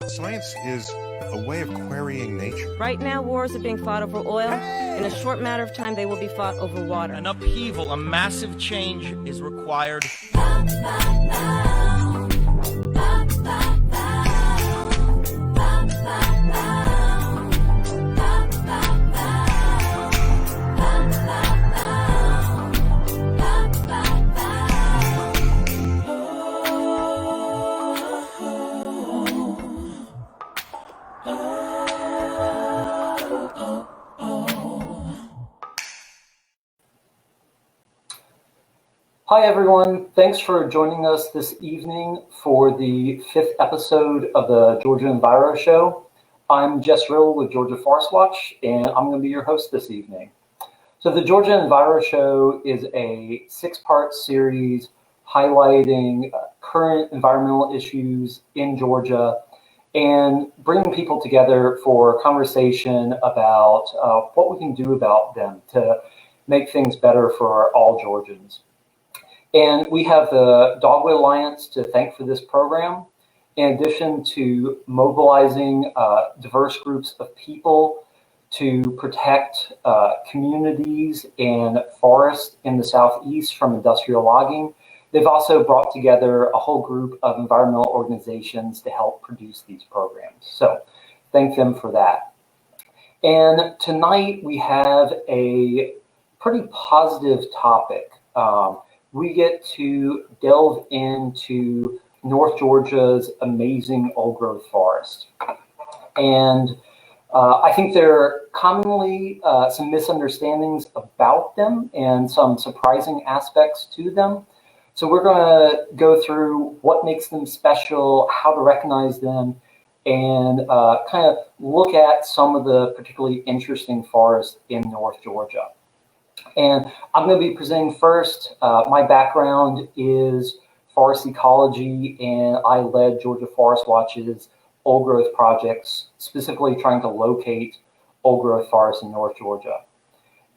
Science is a way of querying nature. Right now, wars are being fought over oil. In a short matter of time, they will be fought over water. An upheaval, a massive change is required. Hi everyone, thanks for joining us this evening for the 5th episode of the Georgia Enviro Show. I'm Jess Rill with Georgia ForestWatch, and I'm going to be your host this evening. So the Georgia Enviro Show is a 6-part series highlighting current environmental issues in Georgia and bringing people together for conversation about what we can do about them to make things better for all Georgians. And we have the Dogwood Alliance to thank for this program, in addition to mobilizing diverse groups of people to protect communities and forests in the Southeast from industrial logging. They've also brought together a whole group of environmental organizations to help produce these programs. So thank them for that. And tonight we have a pretty positive topic. We get to delve into North Georgia's amazing old growth forest. And I think there are commonly some misunderstandings about them and some surprising aspects to them. So we're going to go through what makes them special, how to recognize them, and kind of look at some of the particularly interesting forests in North Georgia. And I'm going to be presenting first. My background is forest ecology, and I led Georgia ForestWatch's old growth projects, specifically trying to locate old growth forests in North Georgia.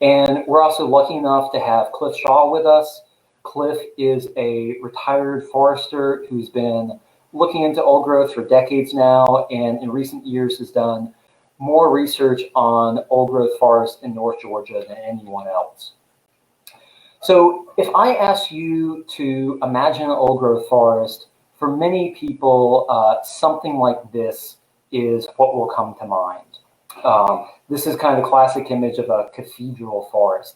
And we're also lucky enough to have Cliff Shaw with us. Cliff is a retired forester who's been looking into old growth for decades now, and in recent years has done more research on old growth forests in North Georgia than anyone else. So if I ask you to imagine an old growth forest, for many people, something like this is what will come to mind. This is kind of the classic image of a cathedral forest.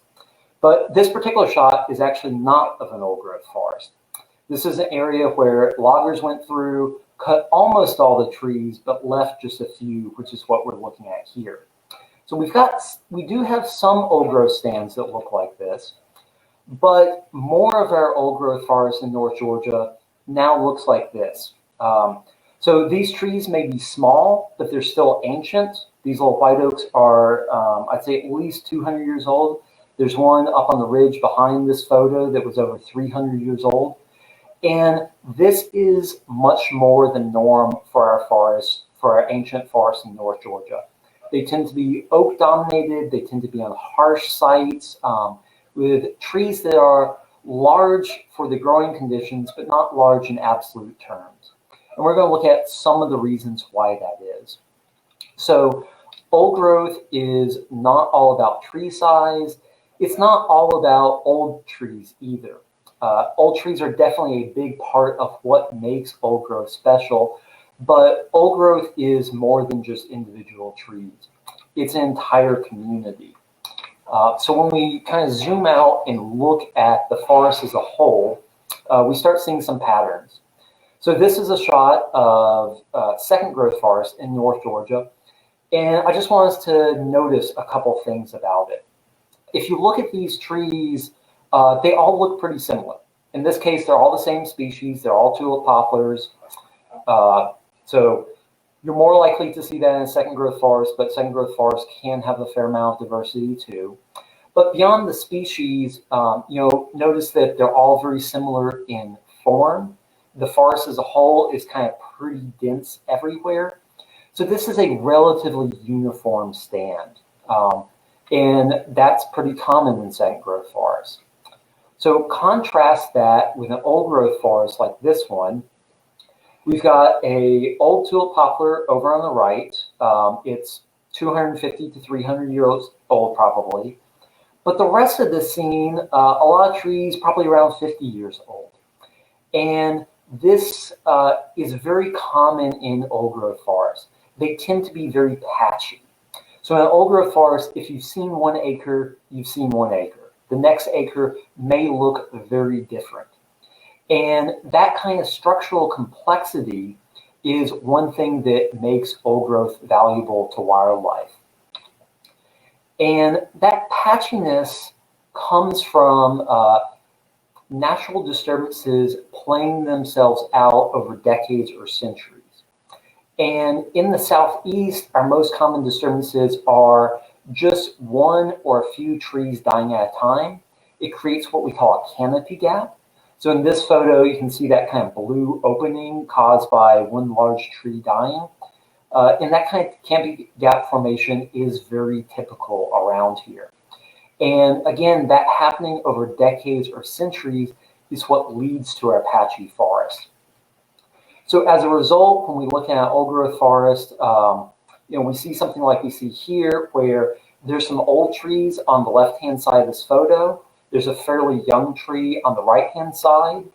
But this particular shot is actually not of an old growth forest. This is an area where loggers went through, cut almost all the trees, but left just a few, which is what we're looking at here. So we do have some old growth stands that look like this, but more of our old growth forests in North Georgia now looks like this. So these trees may be small, but they're still ancient. These little white oaks are, I'd say, at least 200 years old. There's one up on the ridge behind this photo that was over 300 years old. And this is much more the norm for our forests, for our ancient forests in North Georgia. They tend to be oak dominated. They tend to be on harsh sites with trees that are large for the growing conditions, but not large in absolute terms. And we're going to look at some of the reasons why that is. So old growth is not all about tree size. It's not all about old trees either. Old trees are definitely a big part of what makes old growth special, but old growth is more than just individual trees. It's an entire community. So when we kind of zoom out and look at the forest as a whole, we start seeing some patterns. So this is a shot of second growth forest in North Georgia, and I just want us to notice a couple things about it. If you look at these trees, they all look pretty similar. In this case, they're all the same species. They're all tulip poplars. So you're more likely to see that in a second growth forest, but second growth forests can have a fair amount of diversity too. But beyond the species, notice that they're all very similar in form. The forest as a whole is kind of pretty dense everywhere. So this is a relatively uniform stand. And that's pretty common in second growth forests. So contrast that with an old growth forest like this one, We've got a old tulip poplar over on the right. It's 250 to 300 years old probably. But the rest of the scene, a lot of trees probably around 50 years old. And this is very common in old growth forests. They tend to be very patchy. So in an old growth forest, if you've seen 1 acre, you've seen 1 acre. The next acre may look very different. And that kind of structural complexity is one thing that makes old growth valuable to wildlife. And that patchiness comes from natural disturbances playing themselves out over decades or centuries. And in the southeast, our most common disturbances are just one or a few trees dying at a time. It creates what we call a canopy gap. So in this photo, you can see that kind of blue opening caused by one large tree dying. And that kind of canopy gap formation is very typical around here. And again, that happening over decades or centuries is what leads to our patchy forest. So as a result, when we look at old growth forest, we see something like we see here, where there's some old trees on the left-hand side of this photo. There's a fairly young tree on the right-hand side.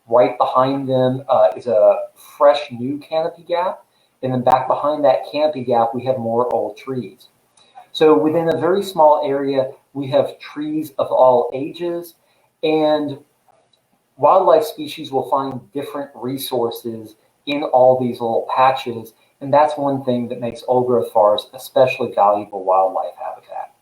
Right behind them is a fresh new canopy gap. And then back behind that canopy gap, we have more old trees. So within a very small area, we have trees of all ages, and wildlife species will find different resources in all these little patches. And that's one thing that makes old growth forests especially valuable wildlife habitat.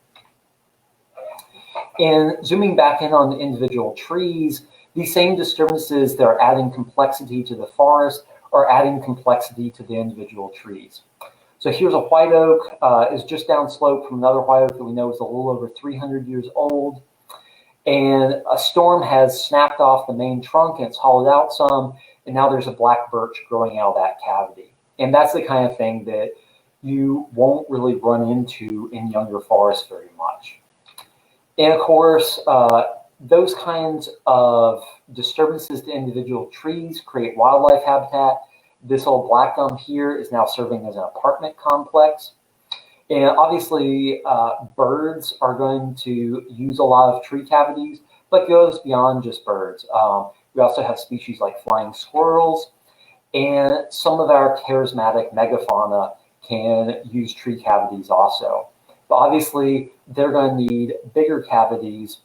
And zooming back in on the individual trees, these same disturbances that are adding complexity to the forest are adding complexity to the individual trees. So here's a white oak, is just downslope from another white oak that we know is a little over 300 years old. And a storm has snapped off the main trunk and it's hollowed out some, and now there's a black birch growing out of that cavity. And that's the kind of thing that you won't really run into in younger forests very much. And of course, those kinds of disturbances to individual trees create wildlife habitat. This old black gum here is now serving as an apartment complex. And obviously, birds are going to use a lot of tree cavities, but it goes beyond just birds. We also have species like flying squirrels, and some of our charismatic megafauna can use tree cavities also. But obviously, they're going to need bigger cavities,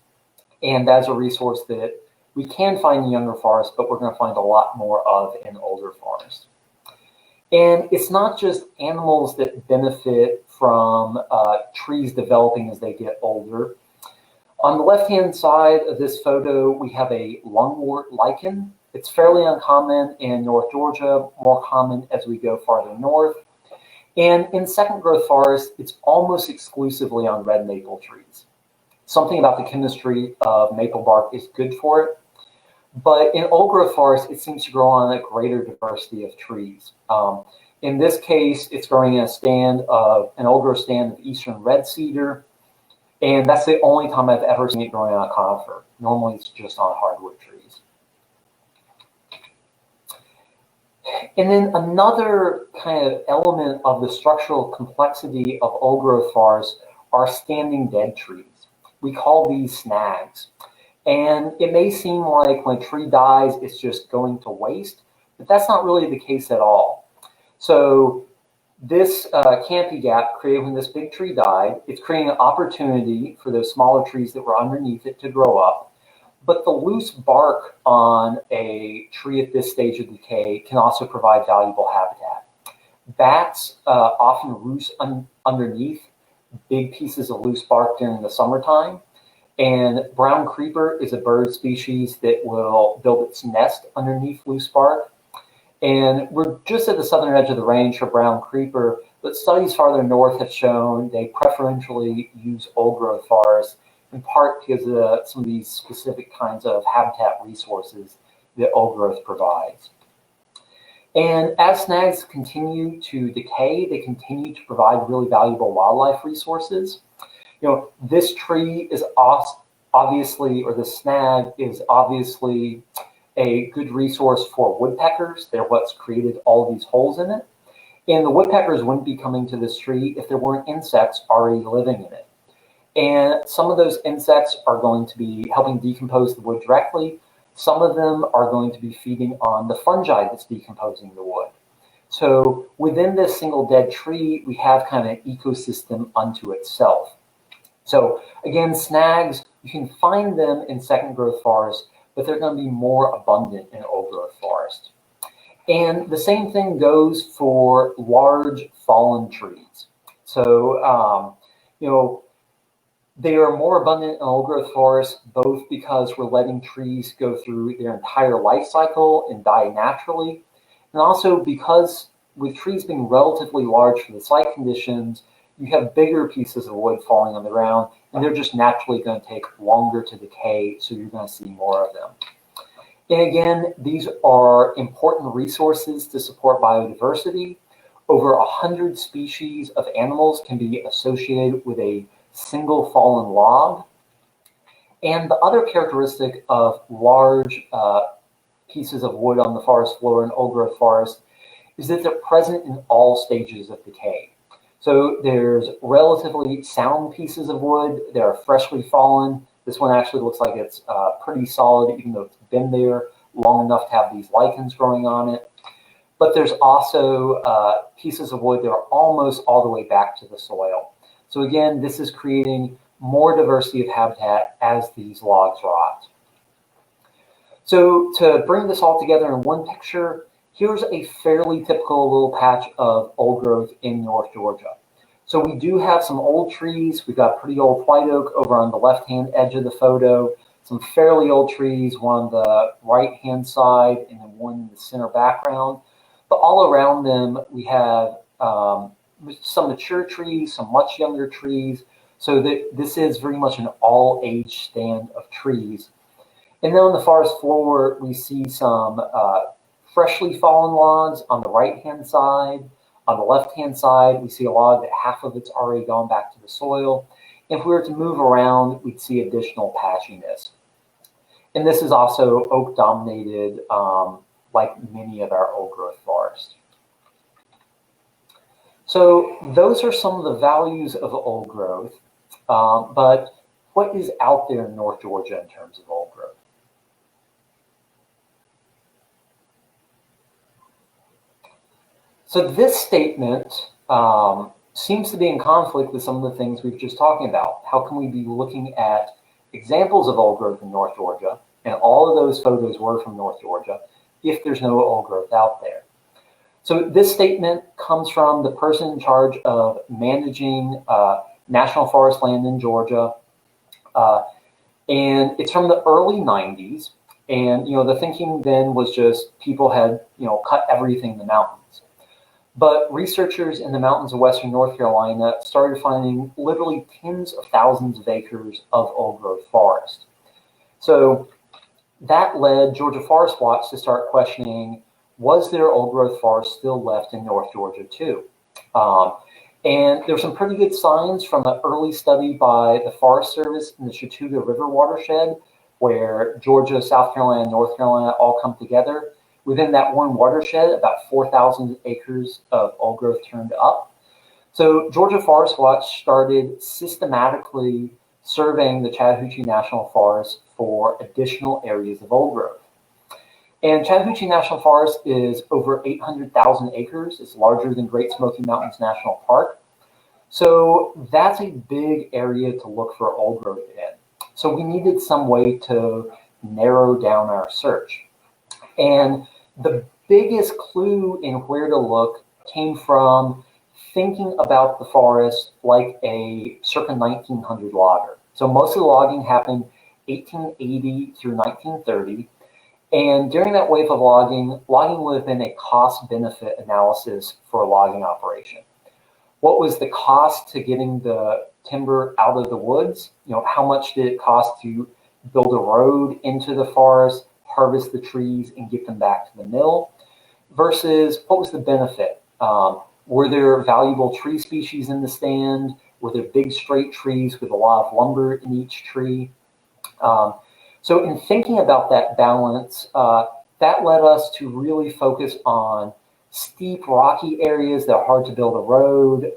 and that's a resource that we can find in younger forests, but we're going to find a lot more of in older forests. And it's not just animals that benefit from trees developing as they get older. On the left-hand side of this photo, we have a longwort lichen. It's fairly uncommon in North Georgia, more common as we go farther north. And in second growth forests, it's almost exclusively on red maple trees. Something about the chemistry of maple bark is good for it. But in old growth forests, it seems to grow on a greater diversity of trees. In this case, it's growing in an old growth stand of eastern red cedar. And that's the only time I've ever seen it growing on a conifer. Normally, it's just on hardwood trees. And then another kind of element of the structural complexity of old growth forests are standing dead trees. We call these snags. And it may seem like when a tree dies, it's just going to waste, but that's not really the case at all. So this canopy gap created when this big tree died, it's creating an opportunity for those smaller trees that were underneath it to grow up. But the loose bark on a tree at this stage of decay can also provide valuable habitat. Bats often roost underneath big pieces of loose bark during the summertime. And brown creeper is a bird species that will build its nest underneath loose bark. And we're just at the southern edge of the range for brown creeper, but studies farther north have shown they preferentially use old growth forests, in part because of some of these specific kinds of habitat resources that old growth provides. And as snags continue to decay, they continue to provide really valuable wildlife resources. This tree is obviously, or the snag is obviously a good resource for woodpeckers. They're what's created all these holes in it. And the woodpeckers wouldn't be coming to this tree if there weren't insects already living in it. And some of those insects are going to be helping decompose the wood directly. Some of them are going to be feeding on the fungi that's decomposing the wood. So within this single dead tree, we have kind of an ecosystem unto itself. So again, snags, you can find them in second growth forest, but they're going to be more abundant in old growth forest. And the same thing goes for large fallen trees. So, you know, they are more abundant in old growth forests, both because we're letting trees go through their entire life cycle and die naturally, and also because with trees being relatively large for the site conditions, you have bigger pieces of wood falling on the ground, and they're just naturally going to take longer to decay, so you're going to see more of them. And again, these are important resources to support biodiversity. Over 100 species of animals can be associated with a single fallen log. And the other characteristic of large pieces of wood on the forest floor in old growth forest is that they're present in all stages of decay. So there's relatively sound pieces of wood that are freshly fallen. This one actually looks like it's pretty solid, even though it's been there long enough to have these lichens growing on it. But there's also pieces of wood that are almost all the way back to the soil. So again, this is creating more diversity of habitat as these logs rot. So to bring this all together in one picture, here's a fairly typical little patch of old growth in North Georgia. So we do have some old trees. We've got pretty old white oak over on the left-hand edge of the photo, some fairly old trees, one on the right-hand side and then one in the center background. But all around them, we have some mature trees, some much younger trees. So that this is very much an all-age stand of trees. And then on the forest floor, we see some freshly fallen logs on the right-hand side. On the left-hand side, we see a log that half of it's already gone back to the soil. If we were to move around, we'd see additional patchiness. And this is also oak-dominated, like many of our old-growth forests. So those are some of the values of old growth. But what is out there in North Georgia in terms of old growth? So this statement seems to be in conflict with some of the things we've just talking about. How can we be looking at examples of old growth in North Georgia, and all of those photos were from North Georgia, if there's no old growth out there? So this statement comes from the person in charge of managing national forest land in Georgia, and it's from the early 90s. And you know, the thinking then was just people had cut everything in the mountains. But researchers in the mountains of western North Carolina started finding literally tens of thousands of acres of old growth forest. So that led Georgia ForestWatch to start questioning, was there old growth forest still left in North Georgia too? And there's some pretty good signs from an early study by the Forest Service in the Chattahoochee River watershed, where Georgia, South Carolina, and North Carolina all come together. Within that one watershed, about 4,000 acres of old growth turned up. So Georgia ForestWatch started systematically surveying the Chattahoochee National Forest for additional areas of old growth. And Chattahoochee National Forest is over 800,000 acres. It's larger than Great Smoky Mountains National Park. So that's a big area to look for old growth in. So we needed some way to narrow down our search. And the biggest clue in where to look came from thinking about the forest like a circa 1900 logger. So most of the logging happened 1880 through 1930. And during that wave of logging would have been a cost-benefit analysis for a logging operation. What was the cost to getting the timber out of the woods? How much did it cost to build a road into the forest, harvest the trees, and get them back to the mill? Versus what was the benefit? Were there valuable tree species in the stand? Were there big straight trees with a lot of lumber in each tree? So in thinking about that balance, that led us to really focus on steep rocky areas that are hard to build a road,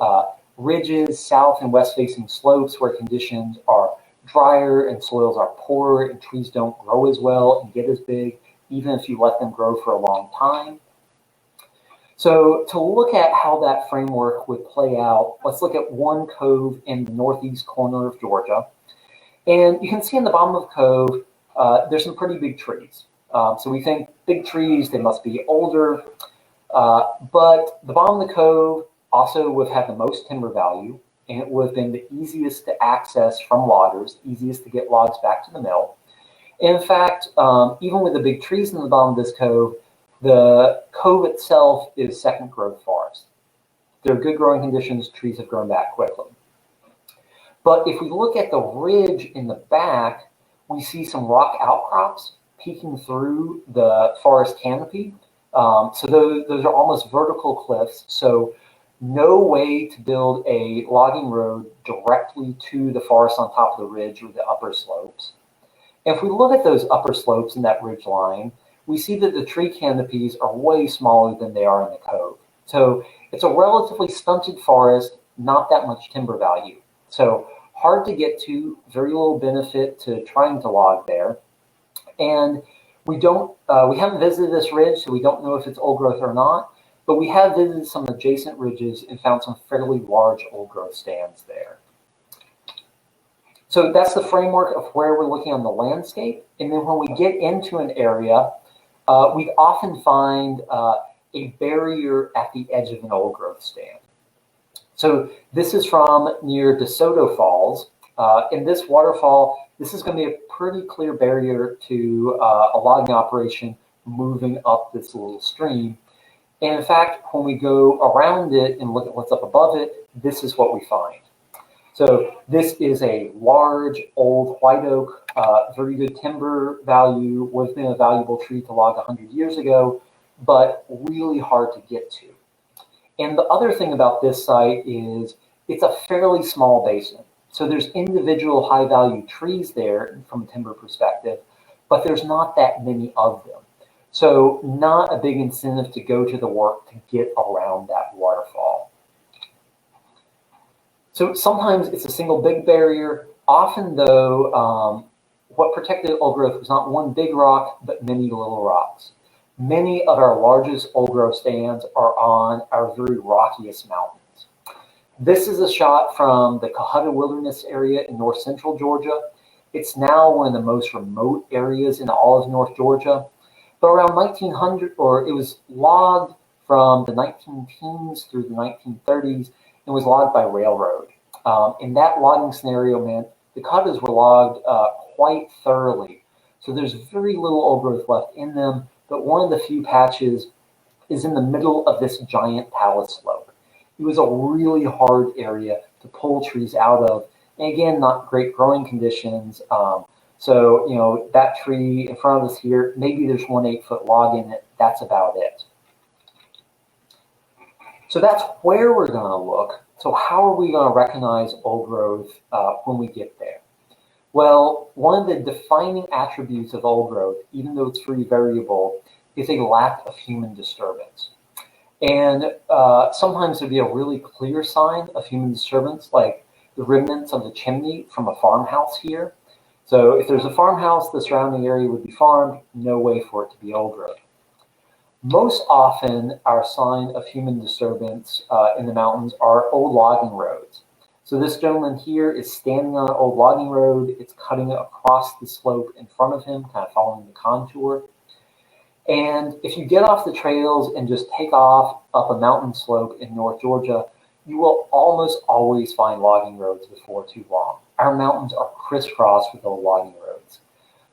ridges, south and west facing slopes where conditions are drier and soils are poorer and trees don't grow as well and get as big, even if you let them grow for a long time. So to look at how that framework would play out, let's look at one cove in the northeast corner of Georgia. And you can see in the bottom of the cove, there's some pretty big trees. So we think big trees, they must be older, but the bottom of the cove also would have had the most timber value, and it would have been the easiest to access from loggers, easiest to get logs back to the mill. And in fact, even with the big trees in the bottom of this cove, the cove itself is second growth forest. There are good growing conditions, trees have grown back quickly. But if we look at the ridge in the back, we see some rock outcrops peeking through the forest canopy. So those are almost vertical cliffs. So no way to build a logging road directly to the forest on top of the ridge or the upper slopes. And if we look at those upper slopes in that ridge line, we see that the tree canopies are way smaller than they are in the cove. So it's a relatively stunted forest, not that much timber value. So hard to get to, very little benefit to trying to log there. And we haven't visited this ridge, so we don't know if it's old growth or not, but we have visited some adjacent ridges and found some fairly large old growth stands there. So that's the framework of where we're looking on the landscape. And then when we get into an area, we often find a barrier at the edge of an old growth stand. So this is from near DeSoto Falls. In this waterfall, this is going to be a pretty clear barrier to a logging operation moving up this little stream. And in fact, when we go around it and look at what's up above it, this is what we find. So this is a large old white oak, very good timber value, would have been a valuable tree to log 100 years ago, but really hard to get to. And the other thing about this site is it's a fairly small basin. So there's individual high value trees there from a timber perspective, but there's not that many of them. So not a big incentive to go to the work to get around that waterfall. So sometimes it's a single big barrier. Often though, what protected old growth was not one big rock, but many little rocks. Many of our largest old growth stands are on our very rockiest mountains. This is a shot from the Cohutta Wilderness area in north central Georgia. It's now one of the most remote areas in all of North Georgia. But around 1900, or it was logged from the 19-teens through the 1930s and was logged by railroad. In that logging scenario meant the Cohuttas were logged quite thoroughly. So there's very little old growth left in them, but one of the few patches is in the middle of this giant talus slope. It was a really hard area to pull trees out of. And again, not great growing conditions. So, you know, that tree in front of us here, maybe there's one 8-foot log in it. That's about it. So that's where we're going to look. So how are we going to recognize old growth when we get there? Well, one of the defining attributes of old growth, even though it's very variable, is a lack of human disturbance. And sometimes there'd be a really clear sign of human disturbance, like the remnants of the chimney from a farmhouse here. So if there's a farmhouse, the surrounding area would be farmed, no way for it to be old growth. Most often, our sign of human disturbance in the mountains are old logging roads. So this gentleman here is standing on an old logging road. It's cutting across the slope in front of him, kind of following the contour. And if you get off the trails and just take off up a mountain slope in North Georgia, you will almost always find logging roads before too long. Our mountains are crisscrossed with old logging roads.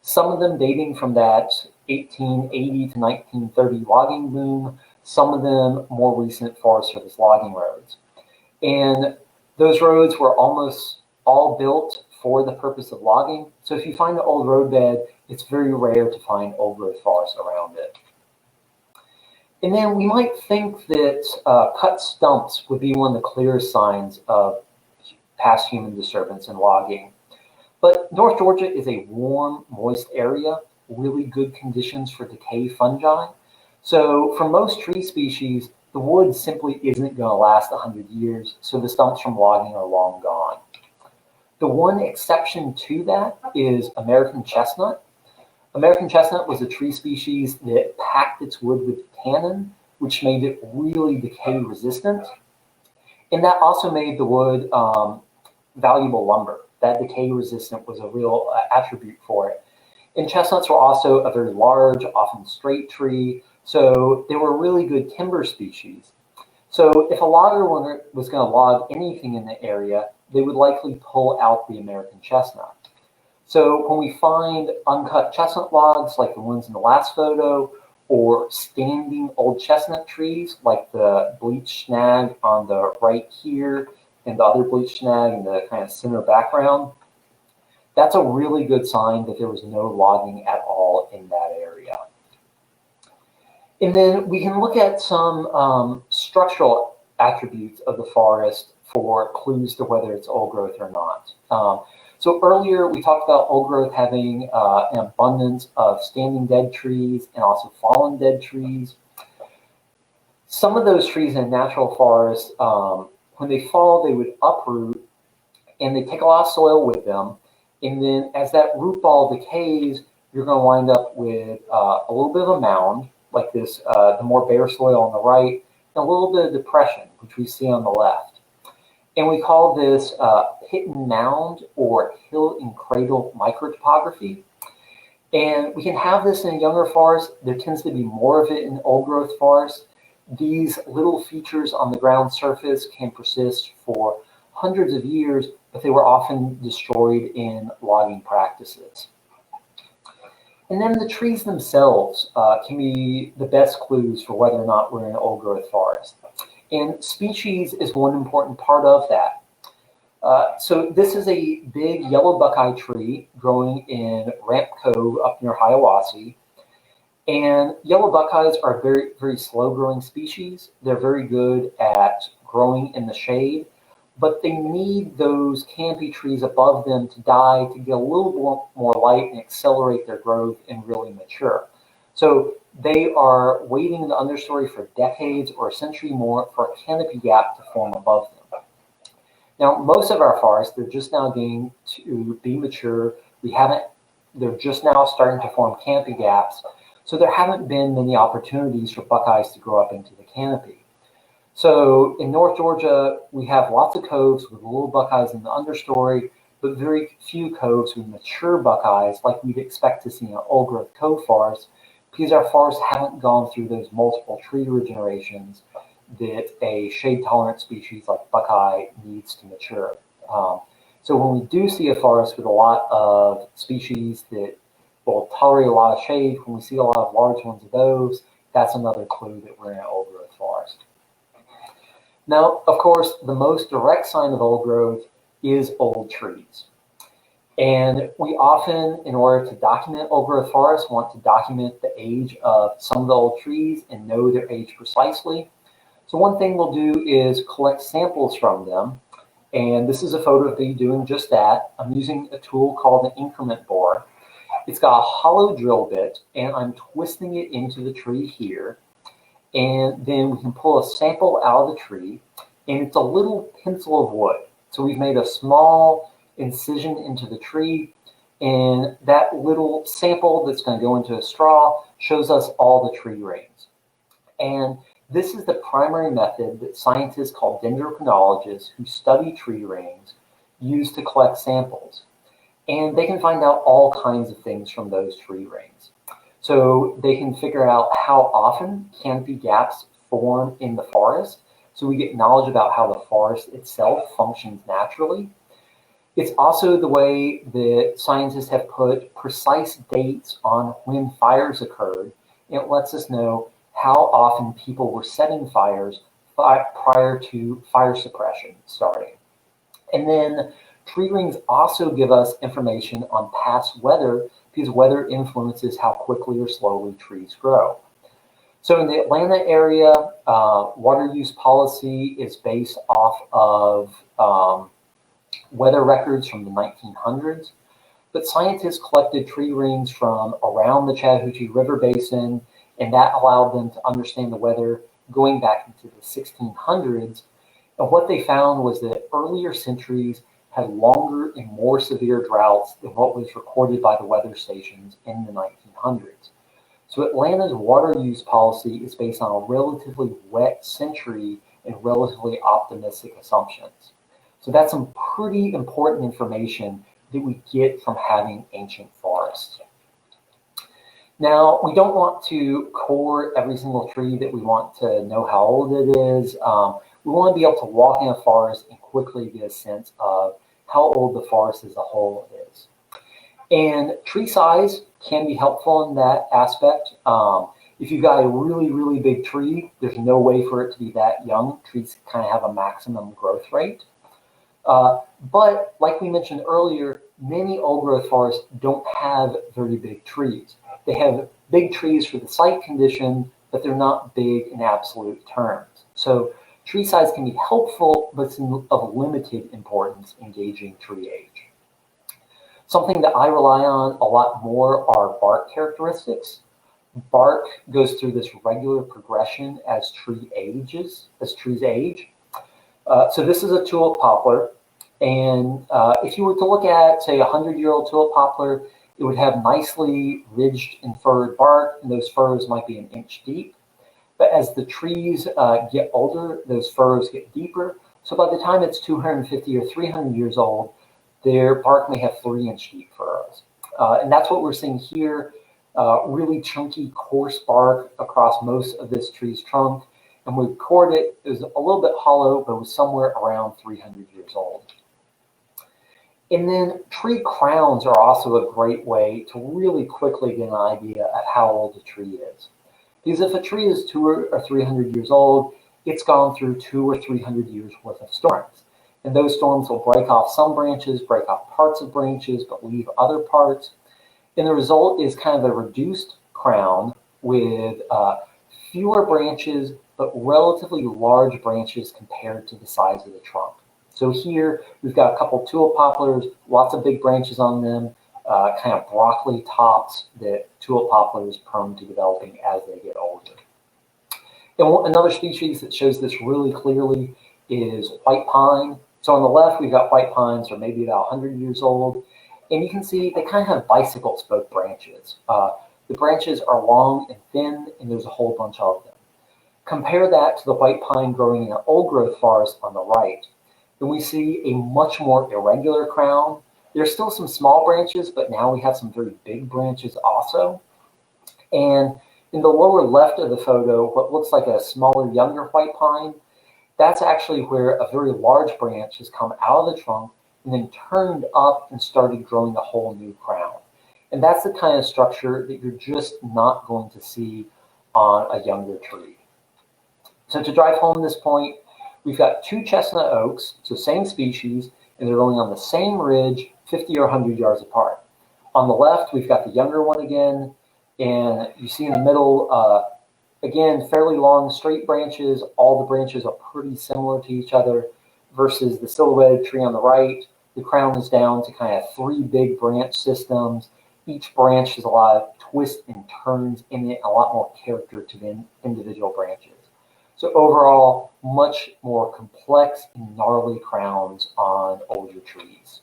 Some of them dating from that 1880 to 1930 logging boom, some of them more recent Forest Service logging roads. And those roads were almost all built for the purpose of logging. So if you find an old roadbed, it's very rare to find old growth forest around it. And then we might think that cut stumps would be one of the clearest signs of past human disturbance in logging. But North Georgia is a warm, moist area, really good conditions for decay fungi. So for most tree species, the wood simply isn't going to last 100 years, so the stumps from logging are long gone. The one exception to that is American chestnut. American chestnut was a tree species that packed its wood with tannin, which made it really decay resistant. And that also made the wood valuable lumber. That decay resistant was a real attribute for it. And chestnuts were also a very large, often straight tree, so they were a really good timber species. So if a logger was going to log anything in the area, they would likely pull out the American chestnut. So when we find uncut chestnut logs like the ones in the last photo, or standing old chestnut trees like the bleached snag on the right here and the other bleached snag in the kind of center background, that's a really good sign that there was no logging at all in that area. And then we can look at some structural attributes of the forest for clues to whether it's old growth or not. So earlier we talked about old growth having an abundance of standing dead trees and also fallen dead trees. Some of those trees in a natural forest, when they fall, they would uproot and they take a lot of soil with them. And then as that root ball decays, you're going to wind up with a little bit of a mound, like this, the more bare soil on the right, and a little bit of depression, which we see on the left. And we call this pit and mound or hill and cradle microtopography. And we can have this in a younger forest. There tends to be more of it in old growth forests. These little features on the ground surface can persist for hundreds of years, but they were often destroyed in logging practices. And then the trees themselves can be the best clues for whether or not we're in an old growth forest. And species is one important part of that. So this is a big yellow Buckeye tree growing in Ramp Cove up near Hiawassee. And yellow Buckeyes are very, very slow growing species. They're very good at growing in the shade, but they need those canopy trees above them to die to get a little more light and accelerate their growth and really mature. So they are waiting in the understory for decades or a century more for a canopy gap to form above them. Now, most of our forests, they're just now getting to be mature. They're just now starting to form canopy gaps. So there haven't been many opportunities for Buckeyes to grow up into the canopy. So in North Georgia, we have lots of coves with little Buckeyes in the understory, but very few coves with mature Buckeyes like we'd expect to see in an old growth cove forest, because our forests haven't gone through those multiple tree regenerations that a shade-tolerant species like Buckeye needs to mature. So when we do see a forest with a lot of species that will tolerate a lot of shade, when we see a lot of large ones of those, that's another clue that we're in an old growth forest. Now, of course, the most direct sign of old growth is old trees. And we often, in order to document old growth forests, want to document the age of some of the old trees and know their age precisely. So one thing we'll do is collect samples from them. And this is a photo of me doing just that. I'm using a tool called an increment bore. It's got a hollow drill bit, and I'm twisting it into the tree here. And then we can pull a sample out of the tree, and it's a little pencil of wood. So we've made a small incision into the tree, and that little sample that's going to go into a straw shows us all the tree rings. And this is the primary method that scientists called dendrochronologists who study tree rings use to collect samples. And they can find out all kinds of things from those tree rings. So they can figure out how often canopy gaps form in the forest. So we get knowledge about how the forest itself functions naturally. It's also the way that scientists have put precise dates on when fires occurred. It lets us know how often people were setting fires prior to fire suppression starting. And then tree rings also give us information on past weather, because weather influences how quickly or slowly trees grow. So in the Atlanta area, water use policy is based off of weather records from the 1900s. but scientists collected tree rings from around the Chattahoochee River Basin, and that allowed them to understand the weather going back into the 1600s. And what they found was that earlier centuries had longer and more severe droughts than what was recorded by the weather stations in the 1900s. So Atlanta's water use policy is based on a relatively wet century and relatively optimistic assumptions. So that's some pretty important information that we get from having ancient forests. Now, we don't want to core every single tree that we want to know how old it is. We want to be able to walk in a forest and quickly get a sense of how old the forest as a whole is. And tree size can be helpful in that aspect. If you've got a really, really big tree, there's no way for it to be that young. Trees kind of have a maximum growth rate. But like we mentioned earlier, many old growth forests don't have very big trees. They have big trees for the site condition, but they're not big in absolute terms. So tree size can be helpful, but it's of limited importance in gauging tree age. Something that I rely on a lot more are bark characteristics. Bark goes through this regular progression as trees age. So this is a tulip poplar. And if you were to look at, say, a 100-year-old tulip poplar, it would have nicely ridged and furred bark, and those furs might be an inch deep. But as the trees get older, those furs get deeper. So by the time it's 250 or 300 years old, their bark may have 3-inch deep furs. And that's what we're seeing here, really chunky, coarse bark across most of this tree's trunk. And we record it was a little bit hollow, but it was somewhere around 300 years old. And then tree crowns are also a great way to really quickly get an idea of how old a tree is. Because if a tree is 200 or 300 years old, it's gone through 200 or 300 years worth of storms. And those storms will break off some branches, break off parts of branches, but leave other parts. And the result is kind of a reduced crown with fewer branches, but relatively large branches compared to the size of the trunk. So here we've got a couple tulip poplars, lots of big branches on them, kind of broccoli tops that tulip poplars prone to developing as they get older. And another species that shows this really clearly is white pine. So on the left, we've got white pines, or maybe about 100 years old. And you can see they kind of have bicycle spoke branches. The branches are long and thin, and there's a whole bunch of them. Compare that to the white pine growing in an old growth forest on the right, then we see a much more irregular crown. There's still some small branches, but now we have some very big branches also. And in the lower left of the photo, what looks like a smaller, younger white pine, that's actually where a very large branch has come out of the trunk and then turned up and started growing a whole new crown. And that's the kind of structure that you're just not going to see on a younger tree. So to drive home this point, we've got two chestnut oaks, so same species, and they're growing on the same ridge, 50 or 100 yards apart. On the left, we've got the younger one again, and you see in the middle, again, fairly long straight branches. All the branches are pretty similar to each other, versus the silhouetted tree on the right. The crown is down to kind of 3 big branch systems. Each branch has a lot of twists and turns in it, a lot more character to the individual branches. So overall, much more complex and gnarly crowns on older trees.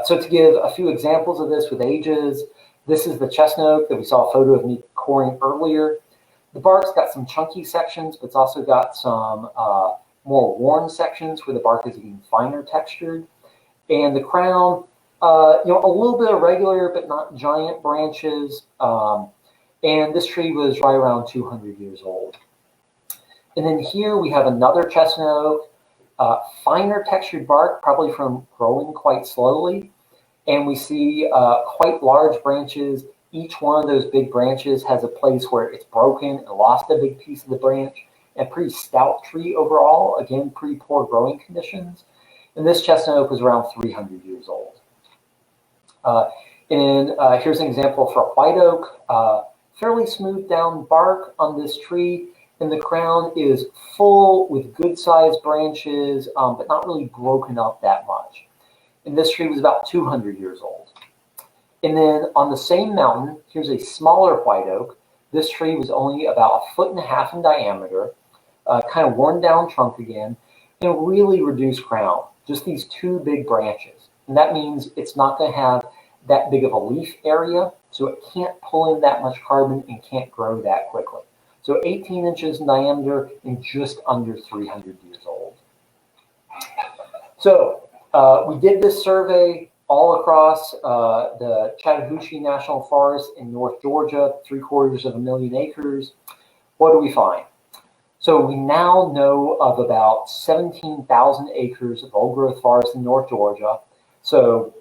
So to give a few examples of this with ages, this is the chestnut oak that we saw a photo of me coring earlier. The bark's got some chunky sections, but it's also got some more worn sections where the bark is even finer textured. And the crown, a little bit irregular, but not giant branches. And this tree was right around 200 years old. And then here we have another chestnut oak, finer textured bark, probably from growing quite slowly. And we see quite large branches. Each one of those big branches has a place where it's broken and lost a big piece of the branch. And a pretty stout tree overall, again, pretty poor growing conditions. And this chestnut oak was around 300 years old. Here's an example for a white oak, fairly smooth down bark on this tree. And the crown is full with good sized branches, but not really broken up that much. and this tree was about 200 years old. And then on the same mountain, here's a smaller white oak. This tree was only about 1.5 feet in diameter, kind of worn down trunk again, and really reduced crown, just these two big branches. And that means it's not going to have that big of a leaf area, so it can't pull in that much carbon and can't grow that quickly. So 18 inches in diameter and just under 300 years old. So we did this survey all across the Chattahoochee National Forest in North Georgia, 750,000 acres. What do we find? So we now know of about 17,000 acres of old growth forest in North Georgia. So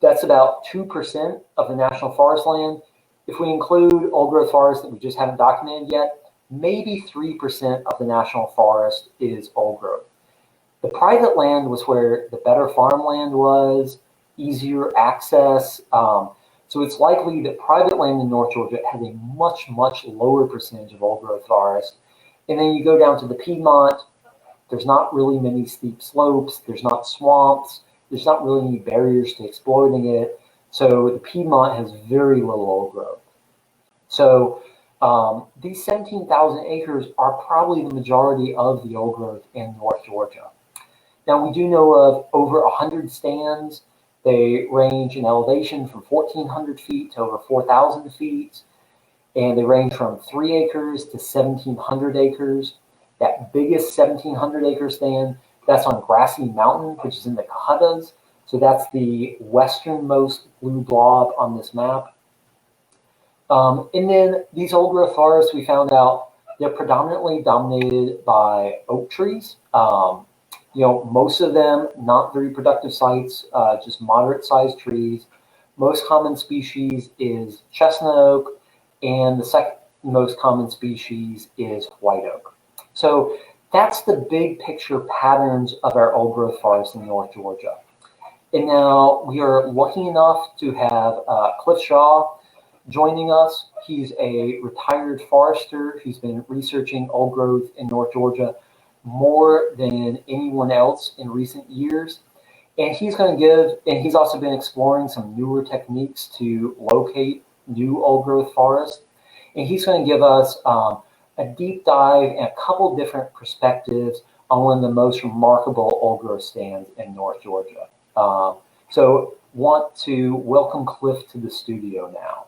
that's about 2% of the national forest land. If we include old growth forest that we just haven't documented yet, maybe 3% of the national forest is old growth. The private land was where the better farmland was, easier access. So it's likely that private land in North Georgia has a much, much lower percentage of old growth forest. And then you go down to the Piedmont, there's not really many steep slopes, there's not swamps, there's not really any barriers to exploiting it. So the Piedmont has very little old growth. So these 17,000 acres are probably the majority of the old growth in North Georgia. Now we do know of over 100 stands. They range in elevation from 1,400 feet to over 4,000 feet. And they range from 3 acres to 1,700 acres. That biggest 1,700 acre stand, that's on Grassy Mountain, which is in the Cahutas. So that's the westernmost blue blob on this map. And then these old growth forests, we found out they're predominantly dominated by oak trees. Most of them not very productive sites, just moderate sized trees. Most common species is chestnut oak, and the second most common species is white oak. So that's the big picture patterns of our old growth forest in North Georgia. And now we are lucky enough to have Cliff Shaw joining us. He's a retired forester who's been researching old growth in North Georgia more than anyone else in recent years. And he's going to give, and he's also been exploring some newer techniques to locate new old growth forests. And he's going to give us a deep dive and a couple different perspectives on one of the most remarkable old growth stands in North Georgia. So want to welcome Cliff to the studio now.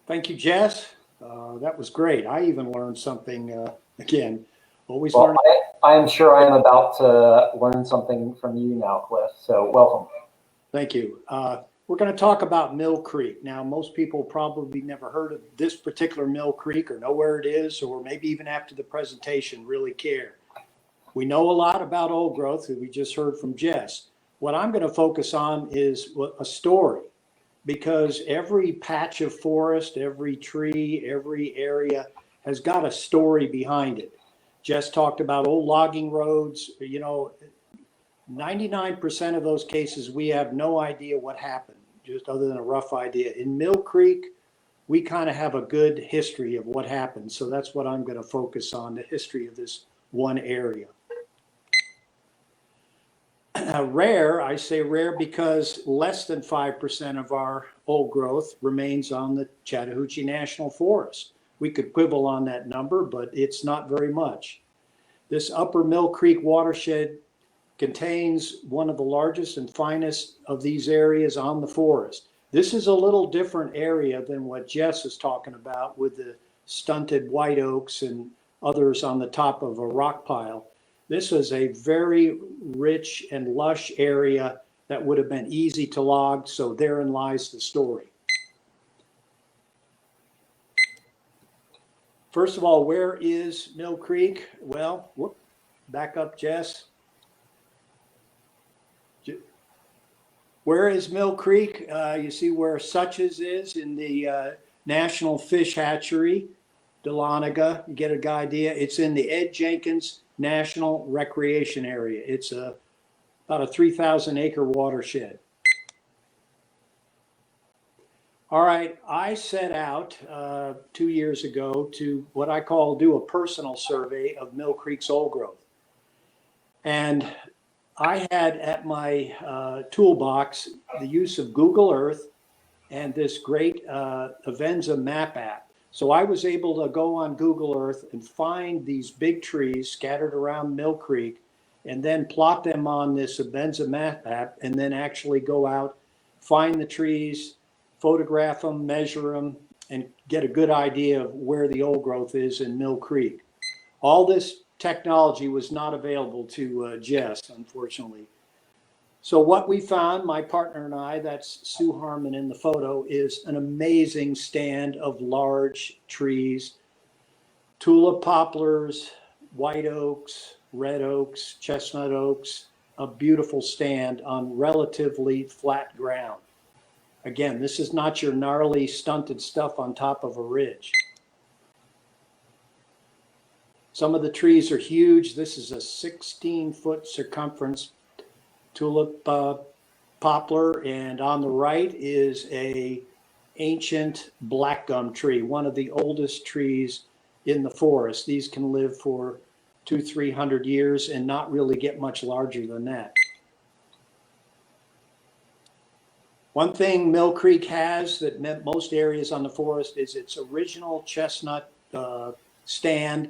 Thank you, Jess. That was great. I even learned something again. Always Well, learn. I am sure I am about to learn something from you now, Cliff. So welcome. Thank you. We're going to talk about Mill Creek. Now, most people probably never heard of this particular Mill Creek or know where it is, or maybe even after the presentation really care. We know a lot about old growth that we just heard from Jess. What I'm going to focus on is a story, because every patch of forest, every tree, every area has got a story behind it. Jess talked about old logging roads. 99% of those cases, we have no idea what happened, just other than a rough idea. In Mill Creek, we kind of have a good history of what happened. So that's what I'm going to focus on, the history of this one area. Rare, I say rare because less than 5% of our old growth remains on the Chattahoochee National Forest. We could quibble on that number, but it's not very much. This upper Mill Creek watershed contains one of the largest and finest of these areas on the forest. This is a little different area than what Jess is talking about with the stunted white oaks and others on the top of a rock pile. This was a very rich and lush area that would have been easy to log, so therein lies the story. First of all, where is Mill Creek? Well, back up, Jess. Where is Mill Creek? You see where Suches is in the National Fish Hatchery, Dahlonega. You get a good idea. It's in the Ed Jenkins National Recreation Area. It's about a 3,000 acre watershed. All right, I set out 2 years ago to what I call do a personal survey of Mill Creek's old growth. And I had at my toolbox the use of Google Earth and this great Avenza map app. So I was able to go on Google Earth and find these big trees scattered around Mill Creek and then plot them on this Avenza map app and then actually go out, find the trees, photograph them, measure them, and get a good idea of where the old growth is in Mill Creek. All this technology was not available to Jess, unfortunately. So what we found, my partner and I, that's Sue Harmon in the photo, is an amazing stand of large trees, tulip poplars, white oaks, red oaks, chestnut oaks, a beautiful stand on relatively flat ground. Again, this is not your gnarly, stunted stuff on top of a ridge. Some of the trees are huge. This is a 16-foot circumference tulip poplar, and on the right is a ancient black gum tree, one of the oldest trees in the forest. These can live for 200-300 years and not really get much larger than that. One thing Mill Creek has that most areas on the forest is its original chestnut stand,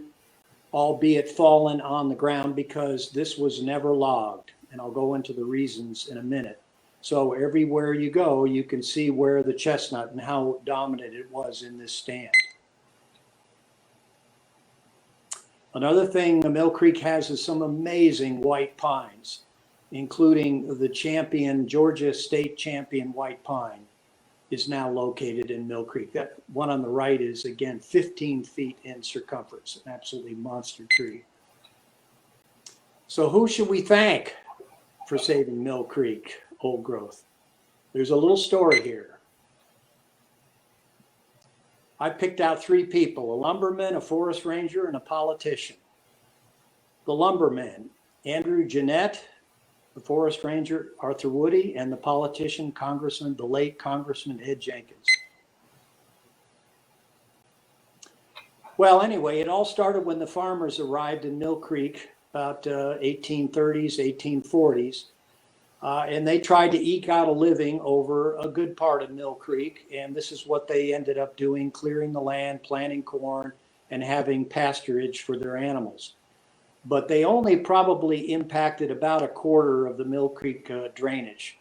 albeit fallen on the ground because this was never logged. And I'll go into the reasons in a minute. So everywhere you go, you can see where the chestnut and how dominant it was in this stand. Another thing the Mill Creek has is some amazing white pines, including the champion, Georgia state champion white pine is now located in Mill Creek. That one on the right is, again, 15 feet in circumference, an absolutely monster tree. So who should we thank for saving Mill Creek old growth? There's a little story here. I picked out 3 people, a lumberman, a forest ranger, and a politician. The lumberman, Andrew Jeanette, the forest ranger, Arthur Woody, and the politician, Congressman, the late Congressman Ed Jenkins. Well, anyway, it all started when the farmers arrived in Mill Creek about 1830s, 1840s, and they tried to eke out a living over a good part of Mill Creek, and this is what they ended up doing, clearing the land, planting corn, and having pasturage for their animals. But they only probably impacted about a quarter of the Mill Creek drainage.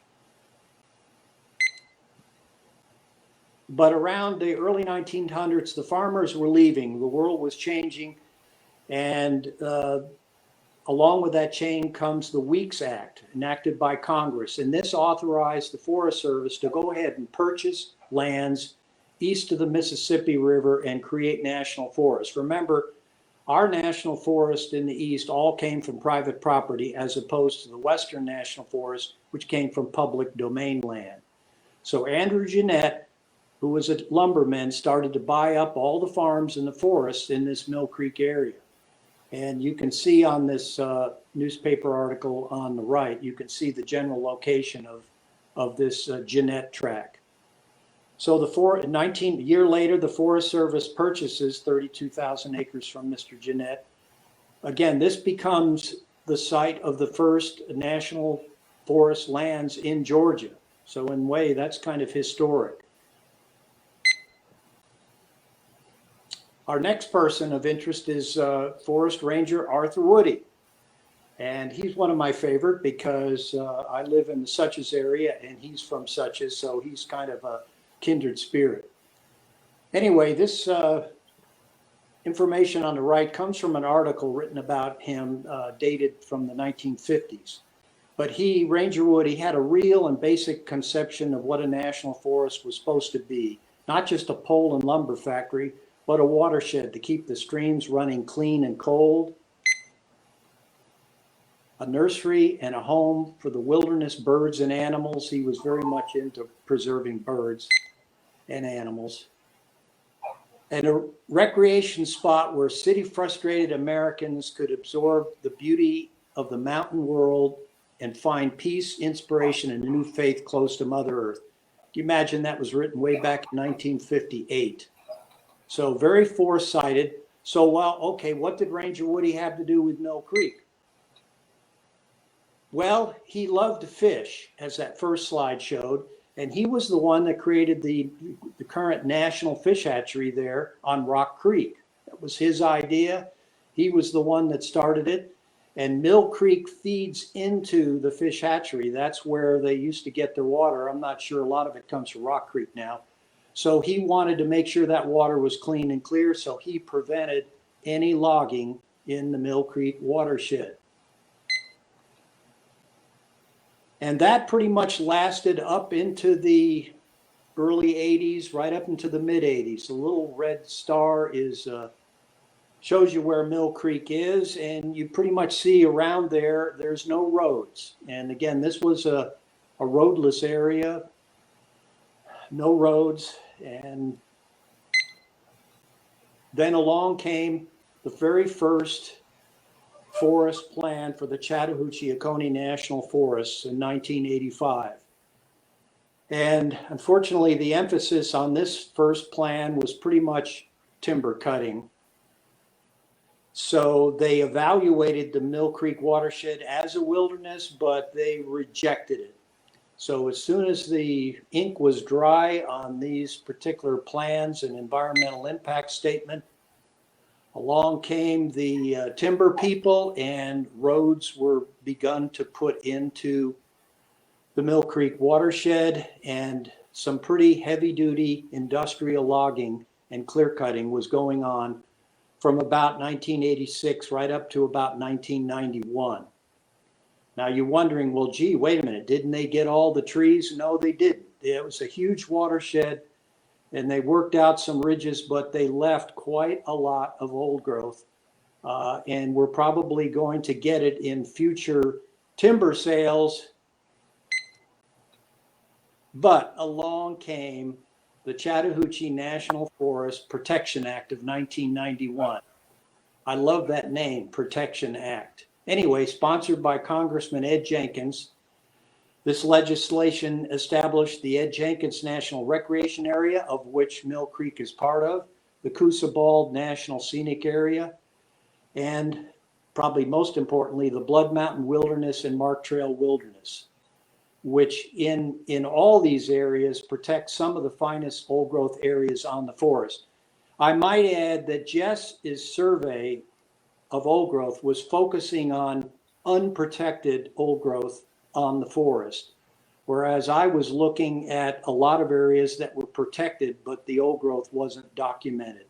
But around the early 1900s, the farmers were leaving, the world was changing, and along with that change comes the Weeks Act, enacted by Congress. And this authorized the Forest Service to go ahead and purchase lands east of the Mississippi River and create national forests. Remember, our national forest in the east all came from private property as opposed to the Western National Forest, which came from public domain land. So Andrew Jeanette, who was a lumberman, started to buy up all the farms and the forests in this Mill Creek area. And you can see on this newspaper article on the right, you can see the general location of this Jeanette tract. So a year later, the Forest Service purchases 32,000 acres from Mr. Jeanette. Again, this becomes the site of the first national forest lands in Georgia. So in a way, that's kind of historic. Our next person of interest is Forest Ranger Arthur Woody. And he's one of my favorite because I live in the Suches area and he's from Suches, so he's kind of a kindred spirit. Anyway, this information on the right comes from an article written about him dated from the 1950s. But Ranger Woody, had a real and basic conception of what a national forest was supposed to be. Not just a pole and lumber factory, but a watershed to keep the streams running clean and cold, a nursery and a home for the wilderness birds and animals. He was very much into preserving birds and animals. And a recreation spot where city-frustrated Americans could absorb the beauty of the mountain world and find peace, inspiration, and a new faith close to Mother Earth. Can you imagine that was written way back in 1958? So very foresighted. So, well, okay, what did Ranger Woody have to do with Mill Creek? Well, he loved to fish, as that first slide showed, and he was the one that created the current national fish hatchery there on Rock Creek. That was his idea. He was the one that started it. And Mill Creek feeds into the fish hatchery. That's where they used to get their water. I'm not sure, a lot of it comes from Rock Creek now. So he wanted to make sure that water was clean and clear, so he prevented any logging in the Mill Creek watershed. And that pretty much lasted up into the early 80s, right up into the mid 80s. The little red star is shows you where Mill Creek is, and you pretty much see around there, there's no roads. And again, this was a roadless area, no roads. And then along came the very first forest plan for the Chattahoochee Oconee National Forests in 1985. And unfortunately, the emphasis on this first plan was pretty much timber cutting. So they evaluated the Mill Creek watershed as a wilderness, but they rejected it. So as soon as the ink was dry on these particular plans and environmental impact statement, along came the timber people, and roads were begun to put into the Mill Creek watershed, and some pretty heavy-duty industrial logging and clear cutting was going on from about 1986 right up to about 1991. Now you're wondering, well, gee, wait a minute, didn't they get all the trees? No, they didn't. It was a huge watershed, and they worked out some ridges, but they left quite a lot of old growth. And we're probably going to get it in future timber sales. But along came the Chattahoochee National Forest Protection Act of 1991. I love that name, Protection Act. Anyway, sponsored by Congressman Ed Jenkins, this legislation established the Ed Jenkins National Recreation Area, of which Mill Creek is part of, the Coosa Bald National Scenic Area, and probably most importantly, the Blood Mountain Wilderness and Mark Trail Wilderness, which in all these areas protect some of the finest old growth areas on the forest. I might add that Jess's survey of old growth was focusing on unprotected old growth on the forest, whereas I was looking at a lot of areas that were protected, but the old growth wasn't documented.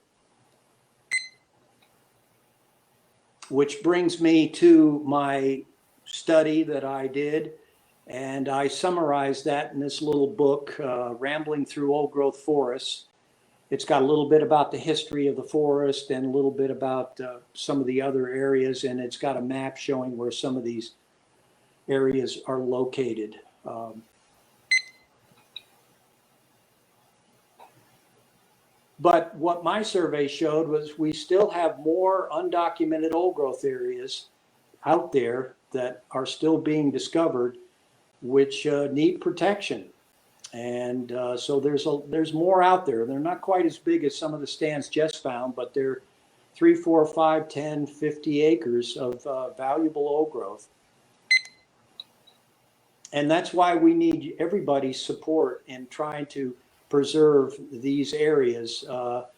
Which brings me to my study that I did, and I summarized that in this little book, Rambling Through Old Growth Forests. It's got a little bit about the history of the forest and a little bit about some of the other areas, and it's got a map showing where some of these areas are located. But what my survey showed was we still have more undocumented old growth areas out there that are still being discovered, which need protection. And so there's more out there. They're not quite as big as some of the stands Jess found, but they're 3, 4, 5, 10, 50 acres of valuable old growth. And that's why we need everybody's support in trying to preserve these areas of